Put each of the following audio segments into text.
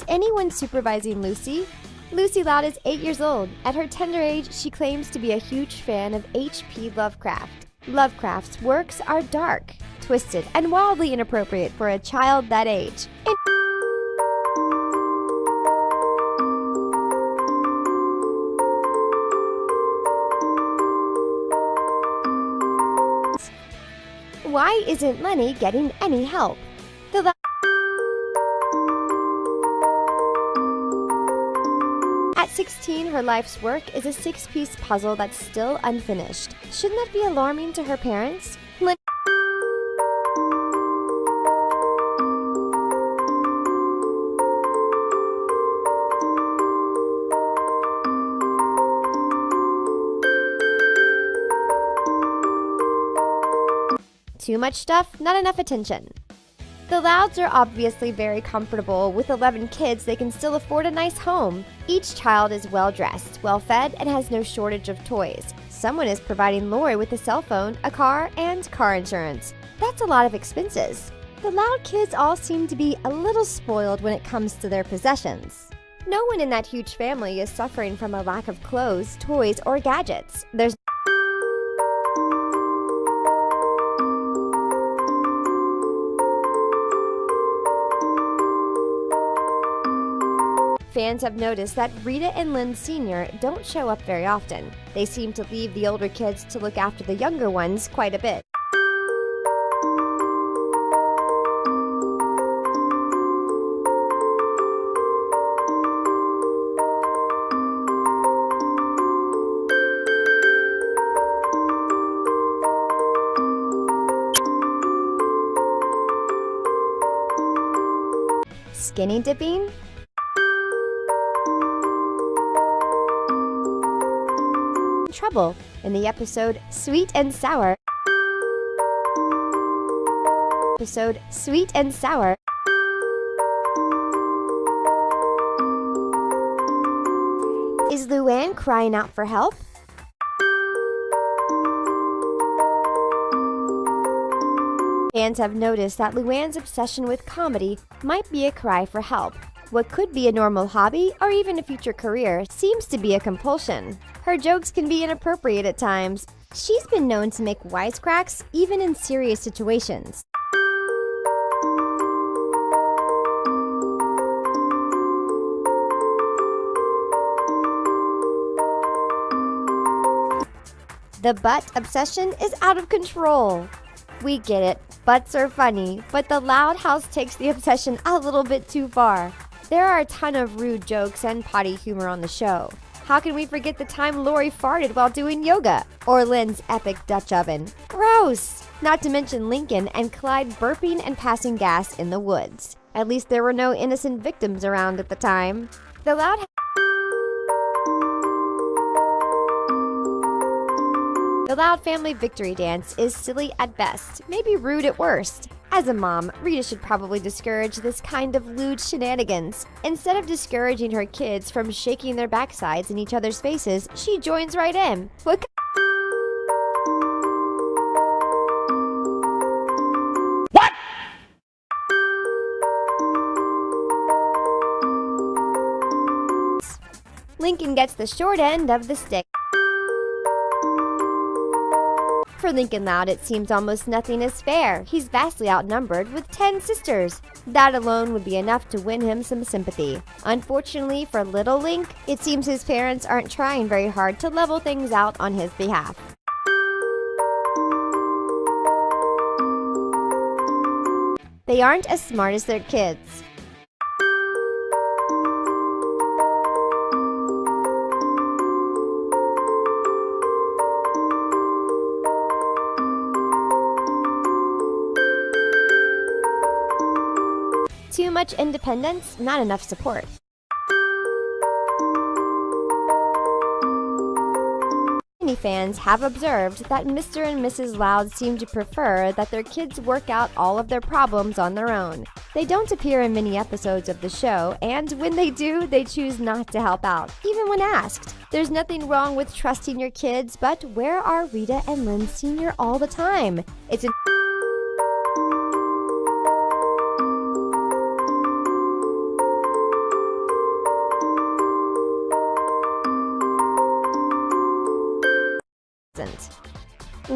anyone supervising Lucy? Lucy Loud is 8 years old. At her tender age, she claims to be a huge fan of H.P. Lovecraft. Lovecraft's works are dark, twisted, and wildly inappropriate for a child that age. Why isn't Lenny getting any help? At 16, her life's work is a 6-piece puzzle that's still unfinished. Shouldn't that be alarming to her parents? Too much stuff, not enough attention. The Louds are obviously very comfortable. With 11 kids, they can still afford a nice home. Each child is well-dressed, well-fed, and has no shortage of toys. Someone is providing Lori with a cell phone, a car, and car insurance. That's a lot of expenses. The Loud kids all seem to be a little spoiled when it comes to their possessions. No one in that huge family is suffering from a lack of clothes, toys, or gadgets. Fans have noticed that Rita and Lynn Sr. don't show up very often. They seem to leave the older kids to look after the younger ones quite a bit. Skinny dipping? Trouble in the episode Sweet and Sour. Is Luann crying out for help? Fans have noticed that Luann's obsession with comedy might be a cry for help. What could be a normal hobby or even a future career seems to be a compulsion. Her jokes can be inappropriate at times. She's been known to make wisecracks even in serious situations. The butt obsession is out of control. We get it, butts are funny, but the Loud house takes the obsession a little bit too far. There are a ton of rude jokes and potty humor on the show. How can we forget the time Lori farted while doing yoga? Or Lynn's epic Dutch oven? Gross! Not to mention Lincoln and Clyde burping and passing gas in the woods. At least there were no innocent victims around at the time. The Loud family victory dance is silly at best, maybe rude at worst. As a mom, Rita should probably discourage this kind of lewd shenanigans. Instead of discouraging her kids from shaking their backsides in each other's faces, she joins right in. What? Lincoln gets the short end of the stick. For Lincoln Loud, it seems almost nothing is fair. He's vastly outnumbered with 10 sisters. That alone would be enough to win him some sympathy. Unfortunately for little Link, it seems his parents aren't trying very hard to level things out on his behalf. They aren't as smart as their kids. Too much independence, not enough support. Many fans have observed that Mr. and Mrs. Loud seem to prefer that their kids work out all of their problems on their own. They don't appear in many episodes of the show, and when they do, they choose not to help out, even when asked. There's nothing wrong with trusting your kids, but where are Rita and Lynn Sr. all the time?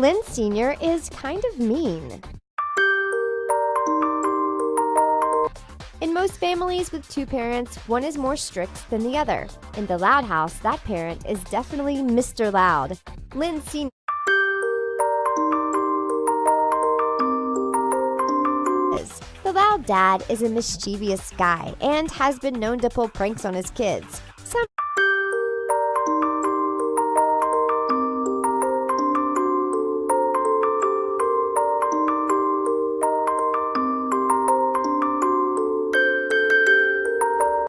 Lynn Sr. is kind of mean. In most families with two parents, one is more strict than the other. In the Loud house, that parent is definitely Mr. Loud. Lynn Sr. The Loud dad is a mischievous guy and has been known to pull pranks on his kids.